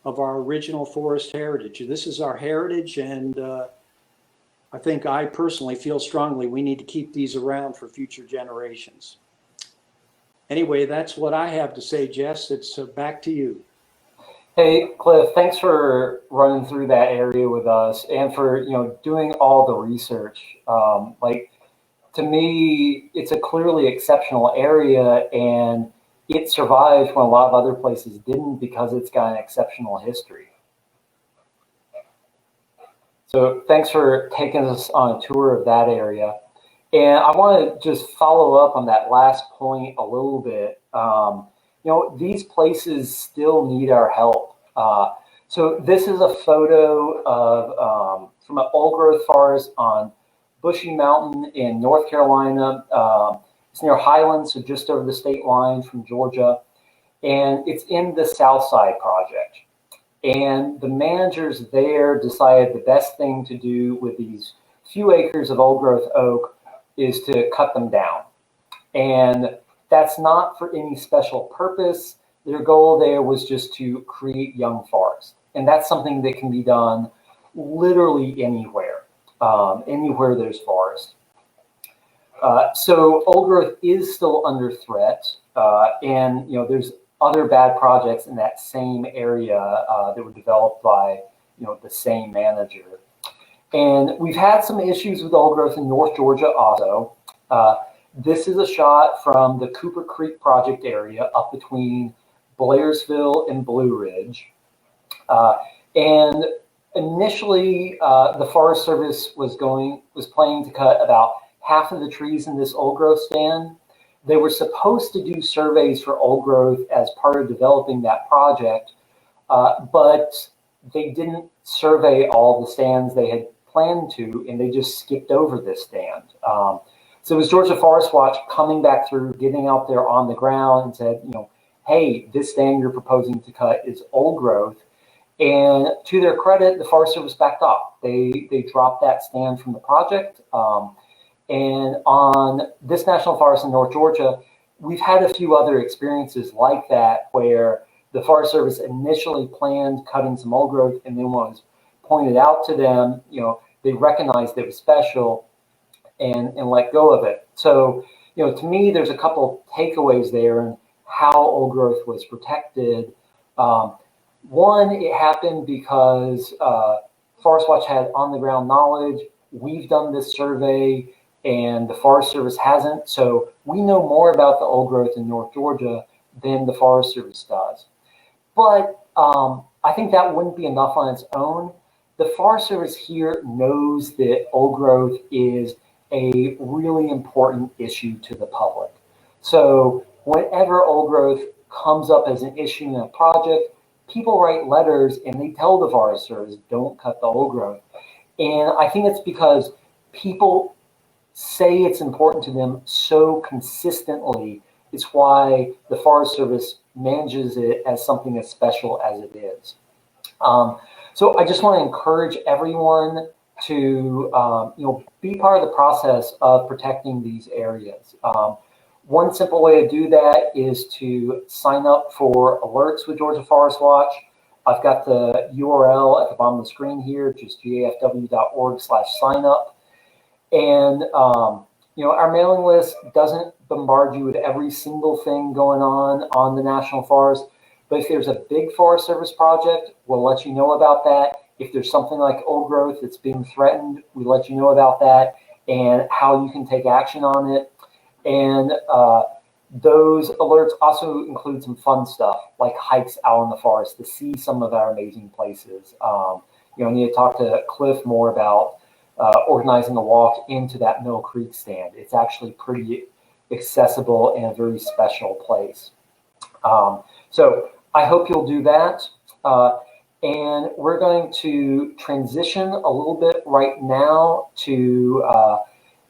our original forest heritage. This is our heritage, and I think I personally feel strongly we need to keep these around for future generations. Anyway, that's what I have to say, Jess. It's back to you. Hey, Cliff, thanks for running through that area with us and for doing all the research. To me, it's a clearly exceptional area, and it survived when a lot of other places didn't because it's got an exceptional history. So thanks for taking us on a tour of that area. And I want to just follow up on that last point a little bit. These places still need our help. So this is a photo of from an old growth forest on Bushy Mountain in North Carolina. It's near Highland, so just over the state line from Georgia. And it's in the Southside Project. And the managers there decided the best thing to do with these few acres of old growth oak is to cut them down. And that's not for any special purpose. Their goal there was just to create young forest. And that's something that can be done literally anywhere, anywhere there's forest. So old growth is still under threat. And, there's other bad projects in that same area that were developed by, the same manager. And we've had some issues with old growth in North Georgia also. This is a shot from the Cooper Creek project area up between Blairsville and Blue Ridge. And initially, the Forest Service was planning to cut about half of the trees in this old growth stand. They were supposed to do surveys for old growth as part of developing that project, but they didn't survey all the stands they had planned to, and they just skipped over this stand. So it was Georgia ForestWatch coming back through, getting out there on the ground and said, hey, this stand you're proposing to cut is old growth. And to their credit, the Forest Service backed off. They dropped that stand from the project. And on this national forest in North Georgia, we've had a few other experiences like that where the Forest Service initially planned cutting some old growth, and then when it was pointed out to them, they recognized it was special and let go of it. So, to me, there's a couple takeaways there in how old growth was protected. One, it happened because Forest Watch had on-the-ground knowledge. We've done this survey, and the Forest Service hasn't. So we know more about the old growth in North Georgia than the Forest Service does. But I think that wouldn't be enough on its own. The Forest Service here knows that old growth is a really important issue to the public. So whenever old growth comes up as an issue in a project, people write letters and they tell the Forest Service, don't cut the old growth. And I think it's because people say it's important to them so consistently. It's why the Forest Service manages it as something as special as it is. So I just want to encourage everyone to be part of the process of protecting these areas. One simple way to do that is to sign up for alerts with Georgia ForestWatch. I've got the URL at the bottom of the screen here, just gafw.org/signup. And our mailing list doesn't bombard you with every single thing going on the National Forest. But if there's a big Forest Service project, we'll let you know about that. If there's something like old growth that's being threatened, we let you know about that and how you can take action on it. And those alerts also include some fun stuff like hikes out in the forest to see some of our amazing places. I need to talk to Cliff more about organizing a walk into that Mill Creek stand. It's actually pretty accessible and a very special place. So I hope you'll do that. And we're going to transition a little bit right now to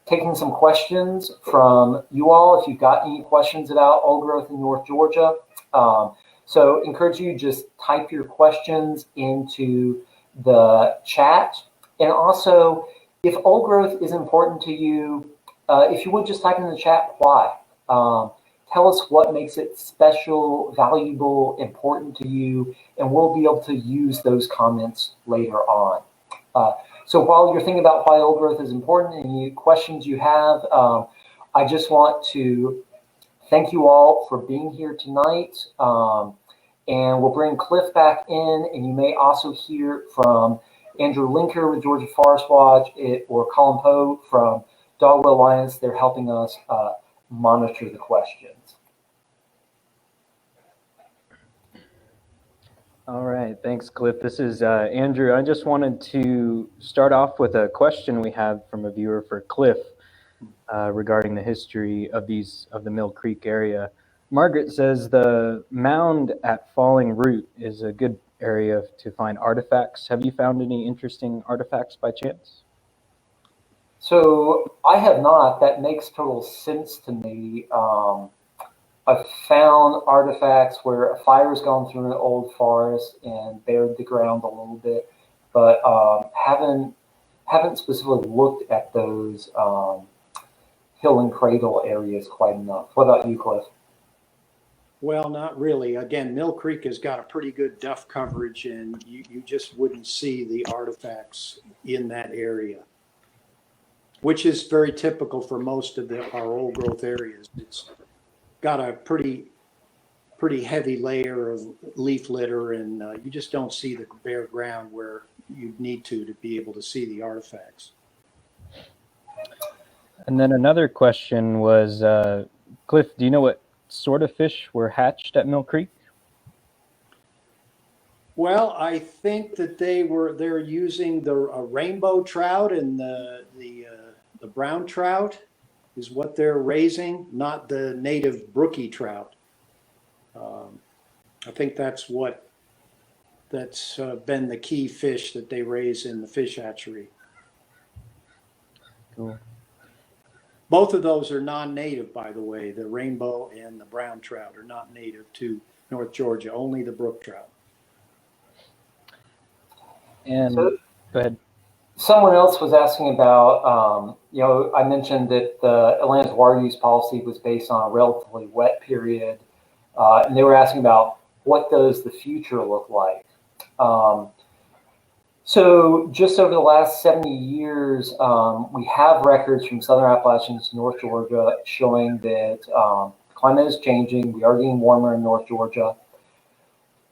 taking some questions from you all if you've got any questions about old growth in North Georgia. So encourage you just type your questions into the chat. And also, if old growth is important to you, if you would just type in the chat why. Tell us what makes it special, valuable, important to you, and we'll be able to use those comments later on. So while you're thinking about why old growth is important and any questions you have, I just want to thank you all for being here tonight. And we'll bring Cliff back in, and you may also hear from Andrew Linker with Georgia ForestWatch or Colin Poe from Dogwell Alliance. They're helping us monitor the questions. All right, thanks, Cliff. This is Andrew. I just wanted to start off with a question we have from a viewer for Cliff regarding the history of the Mill Creek area. Margaret says the mound at Falling Root is a good area to find artifacts. Have you found any interesting artifacts by chance? So I have not. That makes total sense to me. I've found artifacts where a fire's gone through an old forest and bared the ground a little bit, but haven't specifically looked at those hill and cradle areas quite enough. What about you, Cliff? Well, not really. Again, Mill Creek has got a pretty good duff coverage, and you just wouldn't see the artifacts in that area, which is very typical for most of our old growth areas. It's got a pretty heavy layer of leaf litter, and you just don't see the bare ground where you need to be able to see the artifacts. And then another question was, Cliff, do you know what sort of fish were hatched at Mill Creek? Well, I think that they're using the rainbow trout and the brown trout is what they're raising, not the native brookie trout. I think that's been the key fish that they raise in the fish hatchery. Cool. Both of those are non-native, by the way. The rainbow and the brown trout are not native to North Georgia, only the brook trout. And So, go ahead. someone else was asking about, I mentioned that the Atlanta's water use policy was based on a relatively wet period, and they were asking about what does the future look like. So just over the last 70 years, we have records from Southern Appalachians to North Georgia showing that climate is changing. We are getting warmer in North Georgia.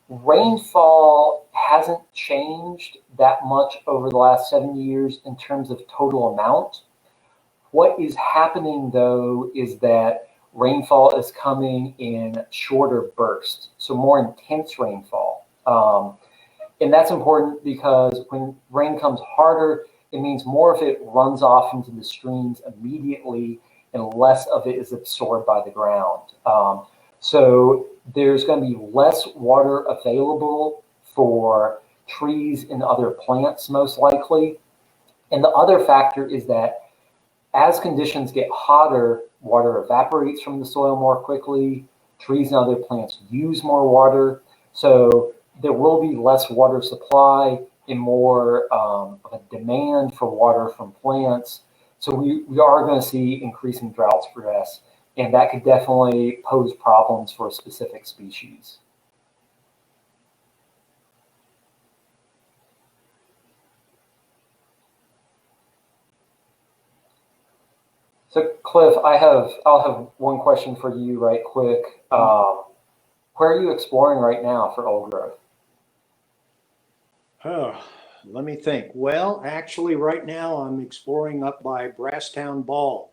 Rainfall hasn't changed that much over the last 70 years in terms of total amount. What is happening, though, is that rainfall is coming in shorter bursts, so more intense rainfall. And that's important because when rain comes harder, it means more of it runs off into the streams immediately and less of it is absorbed by the ground. So there's going to be less water available for trees and other plants, most likely. And the other factor is that as conditions get hotter, water evaporates from the soil more quickly. Trees and other plants use more water. So there will be less water supply and more of a demand for water from plants. So we are going to see increasing drought stress, and that could definitely pose problems for specific species. So Cliff, I'll have one question for you right quick. Where are you exploring right now for old growth? Oh, let me think. Well, actually, right now I'm exploring up by Brasstown Ball.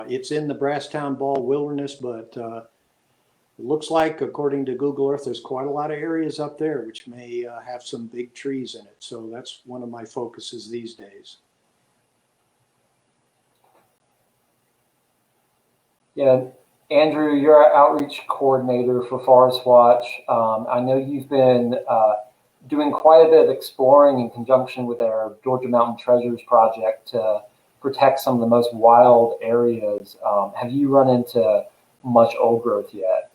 It's in the Brasstown Ball Wilderness, but it looks like, according to Google Earth, there's quite a lot of areas up there which may have some big trees in it. So that's one of my focuses these days. Yeah, Andrew, you're our outreach coordinator for ForestWatch. I know you've been doing quite a bit of exploring in conjunction with our Georgia Mountain Treasures project to protect some of the most wild areas. Have you run into much old growth yet?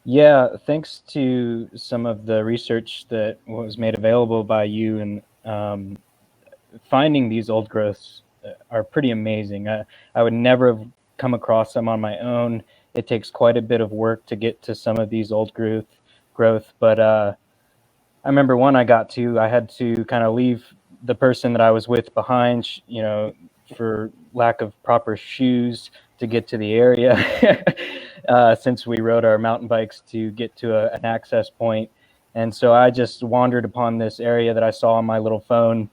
Yeah, thanks to some of the research that was made available by you, and finding these old growths are pretty amazing. I would never have come across them on my own. It takes quite a bit of work to get to some of these old growth, but I remember one I got to, I had to kind of leave the person that I was with behind, for lack of proper shoes to get to the area, since we rode our mountain bikes to get to an access point. And so I just wandered upon this area that I saw on my little phone,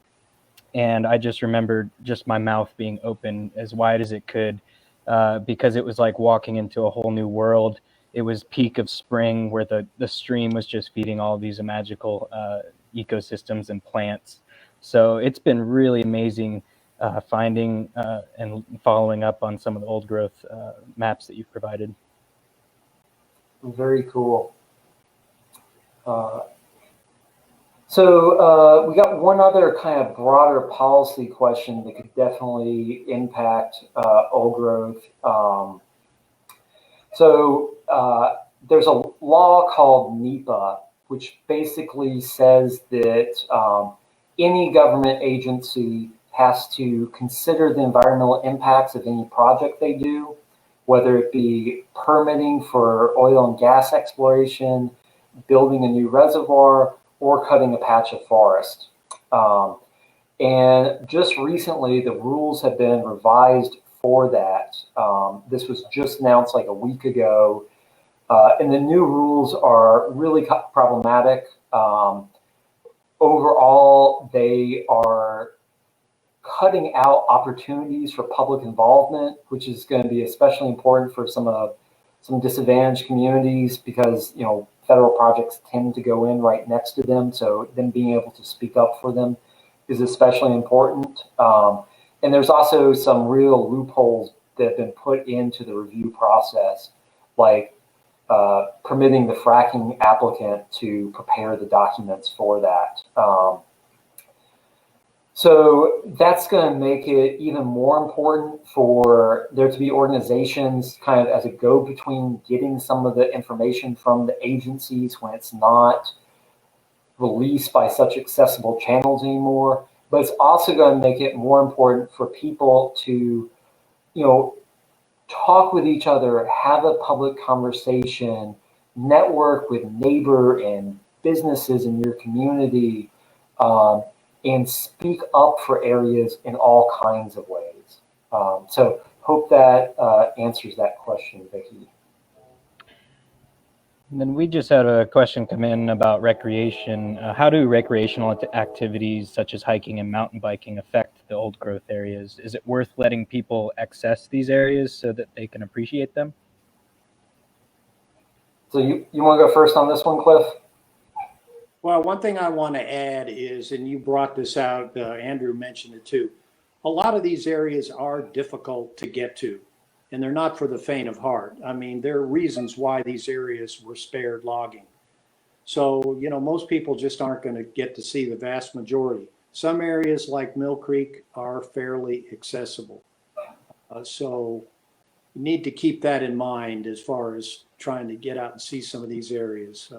and I just remembered just my mouth being open as wide as it could, because it was like walking into a whole new world. It was peak of spring where the stream was just feeding all these magical ecosystems and plants. So it's been really amazing finding and following up on some of the old growth maps that you've provided. Very cool. So we got one other kind of broader policy question that could definitely impact old growth. There's a law called NEPA, which basically says that any government agency has to consider the environmental impacts of any project they do, whether it be permitting for oil and gas exploration, building a new reservoir, or cutting a patch of forest. And just recently, the rules have been revised for that. This was just announced like a week ago. And the new rules are really problematic. Overall, they are cutting out opportunities for public involvement, which is going to be especially important for some disadvantaged communities because, you know, federal projects tend to go in right next to them. So them being able to speak up for them is especially important. And there's also some real loopholes that have been put into the review process, like permitting the fracking applicant to prepare the documents for that. So that's going to make it even more important for there to be organizations kind of as a go-between getting some of the information from the agencies when it's not released by such accessible channels anymore. But it's also going to make it more important for people to, you know, talk with each other, have a public conversation, network with neighbor and businesses in your community, and speak up for areas in all kinds of ways. So hope that answers that question, Vicki. And then we just had a question come in about recreation. How do recreational activities such as hiking and mountain biking affect the old growth areas? Is it worth letting people access these areas so that they can appreciate them? So you want to go first on this one, Cliff? Well, one thing I want to add is, and you brought this out, Andrew mentioned it too, a lot of these areas are difficult to get to, and they're not for the faint of heart. I mean, there are reasons why these areas were spared logging. So, you know, most people just aren't going to get to see the vast majority. Some areas like Mill Creek are fairly accessible. So you need to keep that in mind as far as trying to get out and see some of these areas.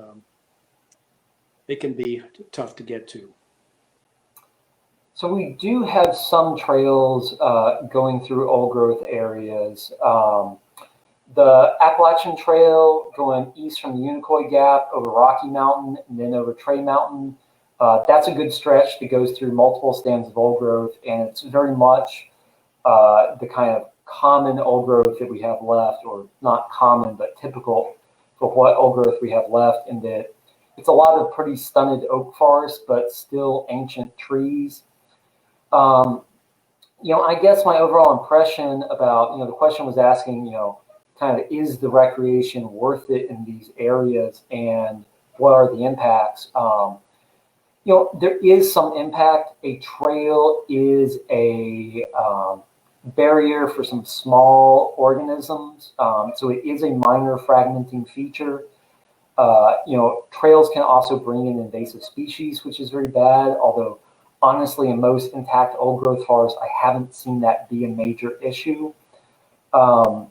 It can be tough to get to. So we do have some trails going through old growth areas. The Appalachian Trail going east from the Unicoi Gap over Rocky Mountain and then over Trey Mountain. That's a good stretch that goes through multiple stands of old growth, and it's very much the kind of common old growth that we have left, or not common, but typical for what old growth we have left, in that it's a lot of pretty stunted oak forest, but still ancient trees. You know, I guess my overall impression about, you know, the question was asking, you know, kind of is the recreation worth it in these areas and what are the impacts? You know, there is some impact. A trail is a barrier for some small organisms. So it is a minor fragmenting feature. You know, trails can also bring in invasive species, which is very bad, although honestly, in most intact old growth forests, I haven't seen that be a major issue. So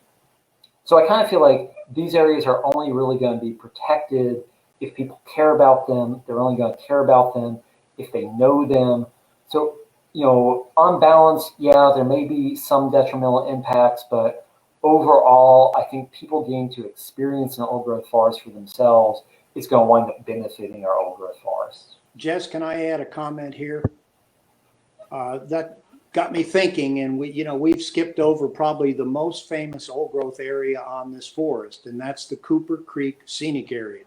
I kind of feel like these areas are only really going to be protected if people care about them. They're only going to care about them if they know them. So, you know, on balance, yeah, there may be some detrimental impacts, but overall, I think people getting to experience an old growth forest for themselves is going to wind up benefiting our old growth forests. Jess, can I add a comment here? That got me thinking, and we've skipped over probably the most famous old growth area on this forest, and that's the Cooper Creek Scenic Area.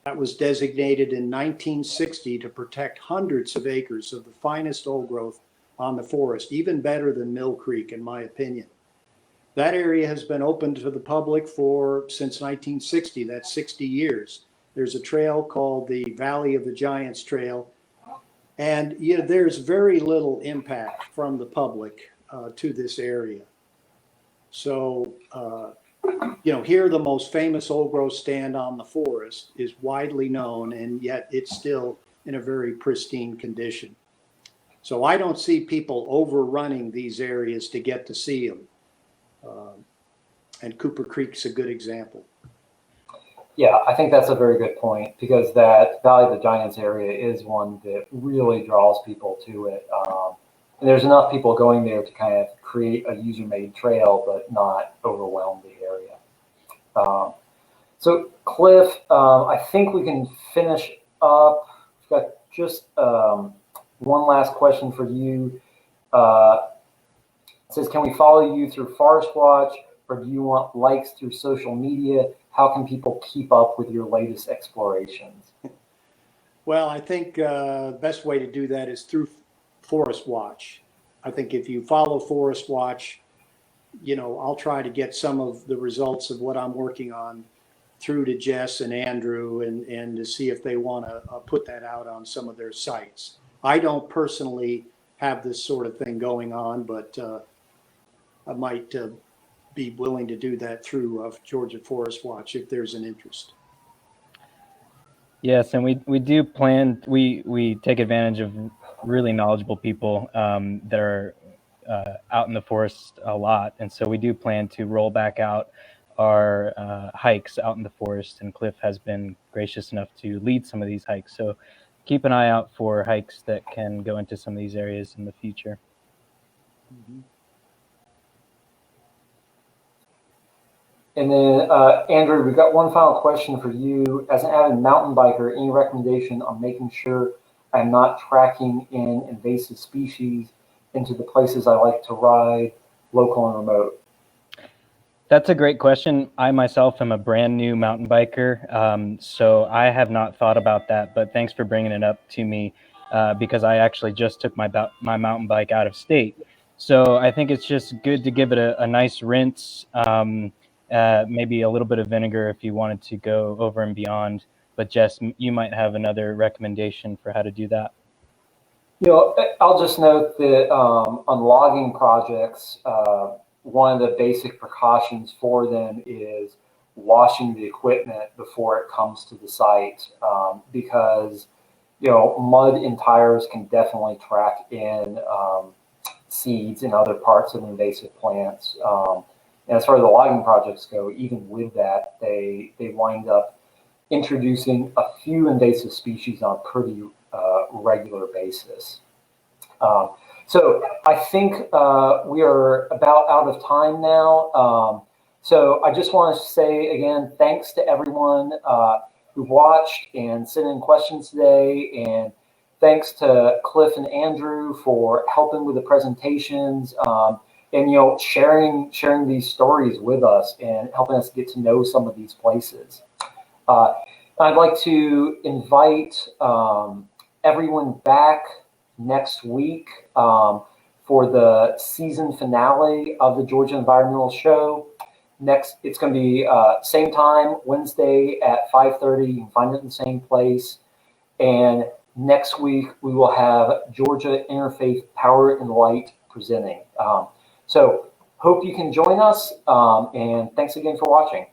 That was designated in 1960 to protect hundreds of acres of the finest old growth on the forest, even better than Mill Creek, in my opinion. That area has been open to the public since 1960. That's 60 years. There's a trail called the Valley of the Giants Trail. And there's very little impact from the public to this area. So, here the most famous old growth stand on the forest is widely known, and yet it's still in a very pristine condition. So I don't see people overrunning these areas to get to see them. And Cooper Creek's a good example. Yeah, I think that's a very good point, because that Valley of the Giants area is one that really draws people to it. and there's enough people going there to kind of create a user-made trail, but not overwhelm the area. So Cliff, I think we can finish up. We've got just one last question for you. It says, can we follow you through ForestWatch, or do you want likes through social media? How can people keep up with your latest explorations? Well, I think the best way to do that is through ForestWatch. I think if you follow ForestWatch, I'll try to get some of the results of what I'm working on through to Jess and Andrew and to see if they want to put that out on some of their sites. I don't personally have this sort of thing going on, but I might be willing to do that through Georgia ForestWatch if there's an interest. Yes, and we do plan, we take advantage of really knowledgeable people that are out in the forest a lot. And so we do plan to roll back out our hikes out in the forest, and Cliff has been gracious enough to lead some of these hikes. So keep an eye out for hikes that can go into some of these areas in the future. Mm-hmm. And then, Andrew, we've got one final question for you. As an avid mountain biker, any recommendation on making sure I'm not tracking in invasive species into the places I like to ride, local and remote? That's a great question. I myself am a brand new mountain biker, so I have not thought about that, but thanks for bringing it up to me because I actually just took my mountain bike out of state. So I think it's just good to give it a nice rinse, maybe a little bit of vinegar if you wanted to go over and beyond. But Jess, you might have another recommendation for how to do that. I'll just note that on logging projects, one of the basic precautions for them is washing the equipment before it comes to the site, because mud in tires can definitely track in seeds and other parts of invasive plants. And as far as the logging projects go, even with that, they wind up introducing a few invasive species on a pretty regular basis. So I think we are about out of time now. So I just want to say again, thanks to everyone who watched and sent in questions today. And thanks to Cliff and Andrew for helping with the presentations and, sharing these stories with us and helping us get to know some of these places. I'd like to invite everyone back next week for the season finale of the Georgia Environmental Show. Next, it's going to be same time, Wednesday at 5:30. You can find it in the same place. And next week, we will have Georgia Interfaith Power and Light presenting. So hope you can join us, and thanks again for watching.